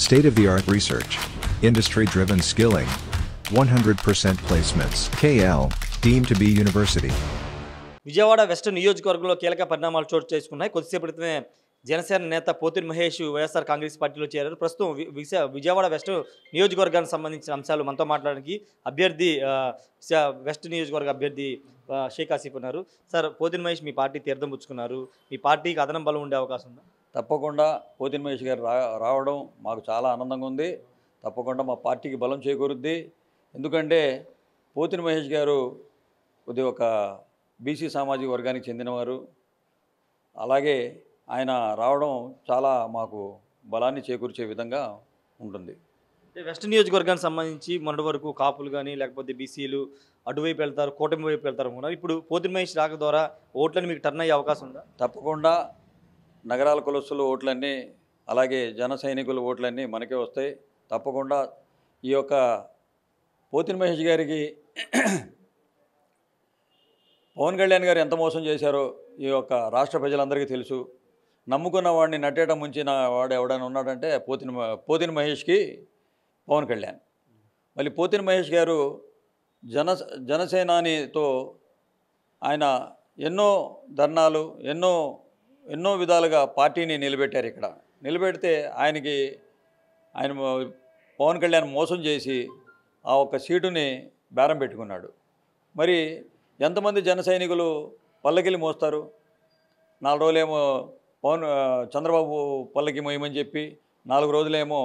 State-of-the-art research. Industry-driven skilling. 100% placements. KL, deemed to be university. Vijayawada west నియోజకవర్గంలో కీలక పరిణామాలు చోటు చేసుకున్నాయి. కొద్దిసేపు క్రితమే జనసేన నేత పోతిరి మహేష్ వైఎస్ఆర్ కాంగ్రెస్ పార్టీలో చేరారు. ప్రస్తుతం విజయవాడ వెస్ట్ నియోజకవర్గానికి సంబంధించిన అంశాలు మనతో మాట్లాడడానికి అభ్యర్థి వెస్ట్ నియోజకవర్గ అభ్యర్థి షేక్ ఆసిఫ్ ఉన్నారు. సార్, పోతిరి మహేష్ మీ పార్టీ తీర్థం పుచ్చుకున్నారు. మీ పార్టీకి అదనం బలం ఉండే అవకాశం ఉందా? తప్పకుండా పోతిరి మహేష్ గారు రావడం మాకు చాలా ఆనందంగా ఉంది. తప్పకుండా మా పార్టీకి బలం చేకూరుద్ది. ఎందుకంటే పోతిరి మహేష్ గారు కొద్దిగా ఒక బీసీ సామాజిక వర్గానికి చెందినవారు. అలాగే ఆయన రావడం చాలా మాకు బలాన్ని చేకూర్చే విధంగా ఉంటుంది. వెస్ట్ నియోజకవర్గానికి సంబంధించి మొన్నటి వరకు కాపులు కానీ లేకపోతే బీసీలు అటువైపు వెళ్తారు, కూటమి వైపు వెళ్తారు అనుకున్నారు. ఇప్పుడు పోతిరి మహేష్ రాక ద్వారా ఓట్లని మీకు టర్న్ అయ్యే అవకాశం ఉందా? తప్పకుండా నగరాల కులస్తుల ఓట్లన్నీ, అలాగే జన సైనికుల ఓట్లన్నీ మనకే వస్తాయి. తప్పకుండా ఈ యొక్క పోతిరి మహేష్ గారికి పవన్ కళ్యాణ్ గారు ఎంత మోసం చేశారో ఈ యొక్క రాష్ట్ర ప్రజలందరికీ తెలుసు. నమ్ముకున్న వాడిని నట్టేట ముంచిన వాడు ఎవడైనా ఉన్నాడంటే పోతిరి మహేష్కి పవన్ కళ్యాణ్. మళ్ళీ పోతిరి మహేష్ గారు జనసేనానితో ఆయన ఎన్నో ధర్నాలు, ఎన్నో విధాలుగా పార్టీని నిలబెట్టారు. ఇక్కడ నిలబెడితే ఆయన పవన్ కళ్యాణ్ మోసం చేసి ఆ ఒక్క సీటుని బేరం పెట్టుకున్నాడు. మరి ఎంతమంది జన సైనికులు పల్లకిలు మోస్తారు? 4 రోజులేమో చంద్రబాబు పల్లకి మోయమని చెప్పి, 4 రోజులేమో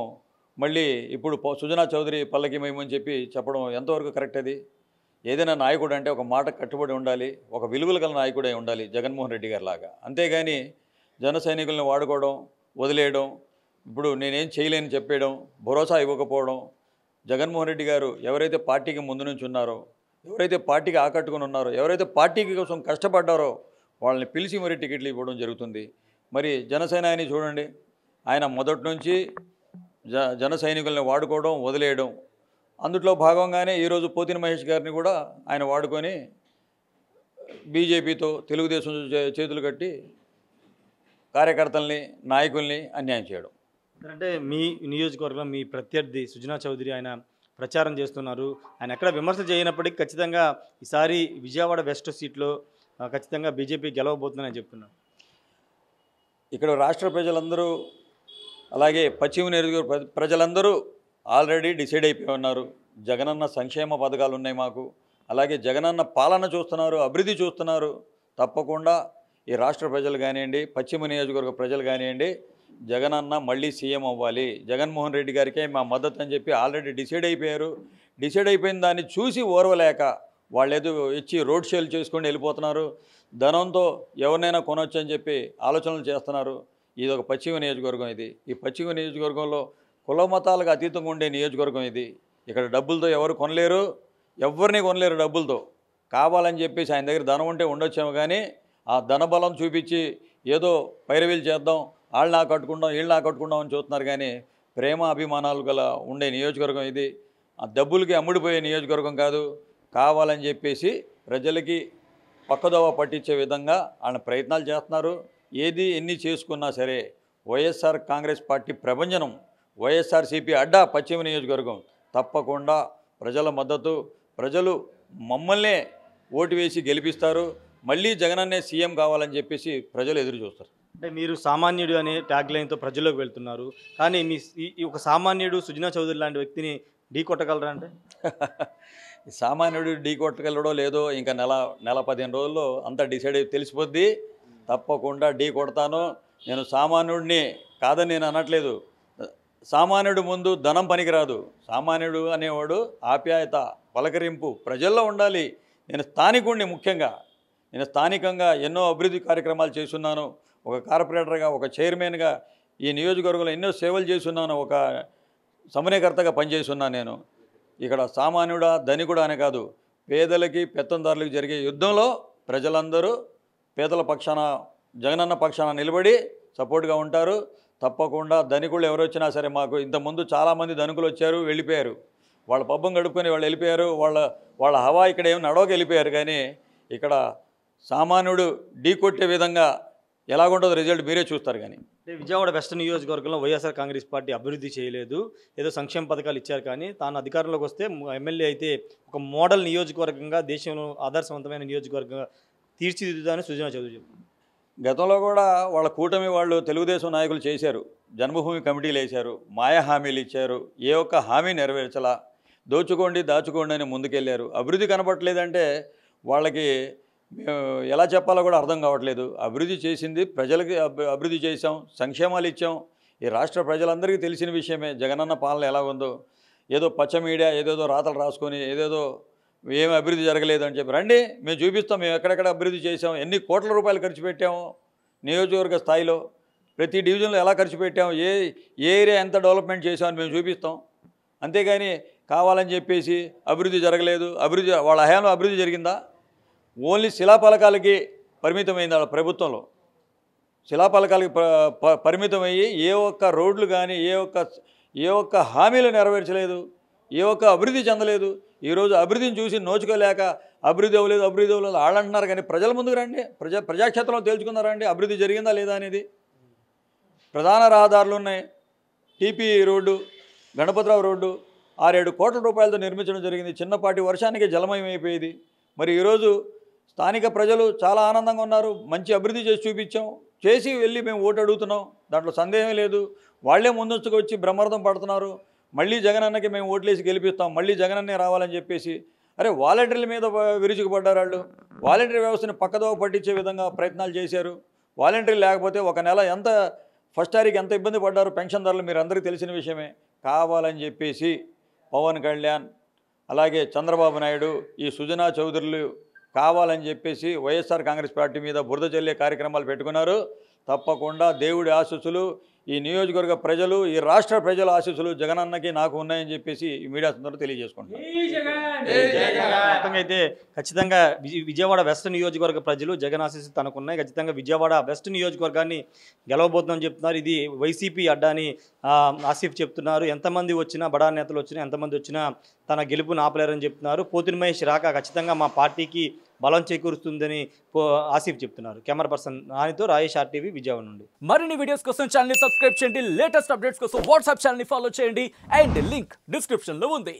మళ్ళీ ఇప్పుడు సుజనా చౌదరి పల్లకి మోయమని చెప్పడం ఎంతవరకు కరెక్ట్? అది ఏదైనా నాయకుడు అంటే ఒక మాట కట్టుబడి ఉండాలి, ఒక విలువలు గల నాయకుడే ఉండాలి, జగన్మోహన్ రెడ్డి గారి లాగా. అంతేగాని జన సైనికులను వాడుకోవడం, వదిలేయడం, ఇప్పుడు నేనేం చేయలేని చెప్పేయడం, భరోసా ఇవ్వకపోవడం. జగన్మోహన్ రెడ్డి గారు ఎవరైతే పార్టీకి ముందు నుంచి ఉన్నారో, ఎవరైతే పార్టీకి ఆకట్టుకుని ఉన్నారో, ఎవరైతే పార్టీకి కోసం కష్టపడ్డారో వాళ్ళని పిలిచి మరి టికెట్లు ఇవ్వడం జరుగుతుంది. మరి జనసేనాని చూడండి, ఆయన మొదటి నుంచి జన సైనికుల్ని వాడుకోవడం, వదిలేయడం. అందులో భాగంగానే ఈరోజు పోతిరి మహేష్ గారిని కూడా ఆయన వాడుకొని బీజేపీతో, తెలుగుదేశం చేతులు కట్టి కార్యకర్తల్ని, నాయకుల్ని అన్యాయం చేయడం. అంటే మీ నియోజకవర్గంలో మీ ప్రత్యర్థి సుజనా చౌదరి ఆయన ప్రచారం చేస్తున్నారు. ఆయన ఎక్కడ విమర్శ చేయనప్పటికీ ఖచ్చితంగా ఈసారి విజయవాడ వెస్ట్ సీట్లో ఖచ్చితంగా బీజేపీ గెలవబోతుందని చెప్తున్నారు. ఇక్కడ రాష్ట్ర ప్రజలందరూ, అలాగే పశ్చిమ నియోజకవర్గ ప్రజలందరూ ఆల్రెడీ డిసైడ్ అయిపోయి ఉన్నారు. జగనన్న సంక్షేమ పథకాలు ఉన్నాయి మాకు, అలాగే జగనన్న పాలన చూస్తున్నారు, అభివృద్ధి చూస్తున్నారు. తప్పకుండా ఈ రాష్ట్ర ప్రజలు కానివ్వండి, పశ్చిమ నియోజకవర్గ ప్రజలు కానివ్వండి, జగనన్న మళ్ళీ సీఎం అవ్వాలి, జగన్మోహన్ రెడ్డి గారికే మా మద్దతు అని చెప్పి ఆల్రెడీ డిసైడ్ అయిపోయారు. డిసైడ్ అయిపోయిన దాన్ని చూసి ఓర్వలేక వాళ్ళు ఏదో ఇచ్చి రోడ్ షోలు చేసుకొని వెళ్ళిపోతున్నారు. ధనంతో ఎవరినైనా కొనొచ్చు అని చెప్పి ఆలోచనలు చేస్తున్నారు. ఇది ఒక పశ్చిమ నియోజకవర్గం. ఈ పశ్చిమ నియోజకవర్గంలో కుల మతాలకు అతీతంగా ఉండే నియోజకవర్గం ఇది. ఇక్కడ డబ్బులతో ఎవరు కొనలేరు, ఎవరిని కొనలేరు డబ్బులతో. కావాలని చెప్పేసి ఆయన దగ్గర ధనం ఉంటే ఉండొచ్చేమో, కానీ ఆ ధనబలం చూపించి ఏదో పైరవీలు చేద్దాం, వాళ్ళు నాకు కట్టుకుందాం, వీళ్ళు నాకు కట్టుకుందాం అని చూస్తున్నారు. కానీ ప్రేమ అభిమానాలు గల ఉండే నియోజకవర్గం ఇది. ఆ డబ్బులకి అమ్ముడిపోయే నియోజకవర్గం కాదు. కావాలని చెప్పేసి ప్రజలకి పక్కదోవ పట్టించే విధంగా ఆయన ప్రయత్నాలు చేస్తున్నారు. ఎన్ని చేసుకున్నా సరే వైఎస్ఆర్ కాంగ్రెస్ పార్టీ ప్రభంజనం, వైఎస్ఆర్సీపీ అడ్డా పశ్చిమ నియోజకవర్గం. తప్పకుండా ప్రజల మద్దతు, ప్రజలు మమ్మల్నే ఓటు వేసి గెలిపిస్తారు. మళ్ళీ జగనన్నే సీఎం కావాలని చెప్పేసి ప్రజలు ఎదురు చూస్తారు. అంటే మీరు సామాన్యుడు అనే ట్యాగ్ లైన్తో ప్రజల్లోకి వెళ్తున్నారు, కానీ ఈ ఒక సామాన్యుడు సుజనా చౌదరి లాంటి వ్యక్తిని ఢీ కొట్టగలరా? అంటే సామాన్యుడు ఢీ కొట్టగలడో లేదో ఇంకా నెల 15 రోజుల్లో అంతా డిసైడ్ అయ్యి తెలిసిపోద్ది. తప్పకుండా ఢీ కొడతాను. నేను సామాన్యుడిని కాదని నేను అనట్లేదు. సామాన్యుడు ముందు ధనం పనికిరాదు. సామాన్యుడు అనేవాడు ఆప్యాయత, పలకరింపు ప్రజల్లో ఉండాలి. నేను స్థానికుడిని, ముఖ్యంగా నేను స్థానికంగా ఎన్నో అభివృద్ధి కార్యక్రమాలు చేస్తున్నాను. ఒక కార్పొరేటర్గా, ఒక చైర్మన్గా ఈ నియోజకవర్గంలో ఎన్నో సేవలు చేస్తున్నాను. ఒక సమన్వయకర్తగా పనిచేస్తున్నాను. నేను ఇక్కడ సామాన్యుడా ధనికుడా అనే కాదు, పేదలకి పెత్తందారులకు జరిగే యుద్ధంలో ప్రజలందరూ పేదల పక్షాన, జగనన్న పక్షాన నిలబడి సపోర్ట్గా ఉంటారు. తప్పకుండా ధనికులు ఎవరు వచ్చినా సరే, మాకు ఇంతకుముందు చాలామంది ధనికులు వచ్చారు, వెళ్ళిపోయారు. వాళ్ళ పబ్బం గడుపుకొని వాళ్ళు వెళ్ళిపోయారు. వాళ్ళ హవా ఇక్కడ ఏమి నడవక వెళ్ళిపోయారు. కానీ ఇక్కడ సామాన్యుడు ఢీ కొట్టే విధంగా ఎలాగుంటుందో రిజల్ట్ మీరే చూస్తారు. కానీ అంటే విజయవాడ వెస్ట్ నియోజకవర్గంలో వైఎస్ఆర్ కాంగ్రెస్ పార్టీ అభివృద్ధి చేయలేదు, ఏదో సంక్షేమ పథకాలు ఇచ్చారు, కానీ తాను అధికారంలోకి వస్తే ఎమ్మెల్యే అయితే ఒక మోడల్ నియోజకవర్గంగా దేశంలో ఆదర్శవంతమైన నియోజకవర్గంగా తీర్చిదిద్దుదని సుజనా చౌదరి చెప్పారు. గతంలో కూడా వాళ్ళ కూటమి వాళ్ళు తెలుగుదేశం నాయకులు చేశారు, జన్మభూమి కమిటీలు వేశారు, మాయ హామీలు ఇచ్చారు, ఏ ఒక్క హామీ నెరవేర్చలా, దోచుకోండి దాచుకోండి అని ముందుకెళ్ళారు. అభివృద్ధి కనపట్లేదంటే వాళ్ళకి ఎలా చెప్పాలో కూడా అర్థం కావట్లేదు. అభివృద్ధి చేసింది ప్రజలకి, అభివృద్ధి చేసాం, సంక్షేమాలు ఇచ్చాం. ఈ రాష్ట్ర ప్రజలందరికీ తెలిసిన విషయమే జగనన్న పాలన ఎలా ఉందో. ఏదో పచ్చ మీడియా ఏదేదో రాతలు రాసుకొని ఏదేదో ఏమి అభివృద్ధి జరగలేదు అని చెప్పి రండి, మేము చూపిస్తాం, మేము ఎక్కడెక్కడ అభివృద్ధి చేసాం, ఎన్ని కోట్ల రూపాయలు ఖర్చు పెట్టాము నియోజకవర్గ స్థాయిలో, ప్రతి డివిజన్లో ఎలా ఖర్చు పెట్టాము, ఏ ఏరియా ఎంత డెవలప్మెంట్ చేసామని మేము చూపిస్తాం. అంతేగాని కావాలని చెప్పేసి అభివృద్ధి జరగలేదు, అభివృద్ధి వాళ్ళ హయాంలో అభివృద్ధి జరిగిందా? ఓన్లీ శిలాఫలకాలకి పరిమితమైంది వాళ్ళ ప్రభుత్వంలో. శిలాఫలకాలకి పరిమితమయ్యి ఏ ఒక్క రోడ్లు కానీ ఏ ఒక్క హామీలు నెరవేర్చలేదు, ఏ ఒక్క అభివృద్ధి చెందలేదు. ఈరోజు అభివృద్ధిని చూసి నోచుకోలేక అభివృద్ధి అవ్వలేదు వాళ్ళు అంటున్నారు, కానీ ప్రజల ముందుకు రండి, ప్రజాక్షేత్రంలో తేల్చుకున్నారండి అభివృద్ధి జరిగిందా లేదా అనేది. ప్రధాన రహదారులు ఉన్నాయి, టీపీ రోడ్డు, గణపతిరావు రోడ్డు 6-7 కోట్ల రూపాయలతో నిర్మించడం జరిగింది. చిన్నపాటి వర్షానికి జలమయం అయిపోయేది. మరి ఈరోజు స్థానిక ప్రజలు చాలా ఆనందంగా ఉన్నారు, మంచి అభివృద్ధి చేసి చూపించాం, చేసి వెళ్ళి మేము ఓటు అడుగుతున్నాం, దాంట్లో సందేహం లేదు. వాళ్లే ముందొచ్చుకు వచ్చి బ్రహ్మరథం పడుతున్నారు, మళ్ళీ జగనన్నకి మేము ఓట్లేసి గెలిపిస్తాం, మళ్ళీ జగనన్నే రావాలని చెప్పేసి. అరే వాలంటీర్ల మీద విరుచుకుపడ్డారు వాళ్ళు, వాలంటీర్ వ్యవస్థని పక్కదోవ పట్టించే విధంగా ప్రయత్నాలు చేశారు. వాలంటీర్ లేకపోతే ఒక నెల ఎంత ఫస్ట్ తారీఖు ఎంత ఇబ్బంది పడ్డారు పెన్షన్దారులు మీరు అందరికీ తెలిసిన విషయమే. కావాలని చెప్పేసి పవన్ కళ్యాణ్ అలాగే చంద్రబాబు నాయుడు ఈ సుజనా చౌదరులు కావాలని చెప్పేసి వైఎస్ఆర్ కాంగ్రెస్ పార్టీ మీద బురద జల్లే కార్యక్రమాలు పెట్టుకున్నారు. తప్పకుండా దేవుడి ఆశీస్సులు, ఈ నియోజకవర్గ ప్రజలు, ఈ రాష్ట్ర ప్రజల ఆశీస్సులు జగనన్నకి నాకు ఉన్నాయని చెప్పేసి ఈ మీడియా సందర్భంగా తెలియజేసుకుంటున్నాను. మొత్తంగా అయితే ఖచ్చితంగా విజయవాడ వెస్ట్ నియోజకవర్గ ప్రజలు జగన్ ఆశీస్సులు తనకున్నాయి. ఖచ్చితంగా విజయవాడ వెస్ట్ నియోజకవర్గాన్ని గెలవబోతుందని చెప్తున్నారు. ఇది వైసీపీ అడ్డా అని ఆసిఫ్ చెప్తున్నారు. ఎంతమంది వచ్చినా, బడా నేతలు వచ్చినా, ఎంతమంది వచ్చినా తన గెలుపుని ఆపలేరని చెప్తున్నారు. పోతిన మహేష్ రాక ఖచ్చితంగా మా పార్టీకి బలం చేకూరుస్తుందని ఆసిఫ్ చెప్తున్నారు. Camera person నానితో Rayesh RTV Vijayawada నుండి. మరిన్ని వీడియోస్ కోసం ఛానల్ ని సబ్స్క్రైబ్ చేయండి, లేటెస్ట్ అప్డేట్స్ కోసం వాట్సాప్ ఛానల్ ని ఫాలో చేయండి అండ్ లింక్ డిస్క్రిప్షన్ లో ఉంది.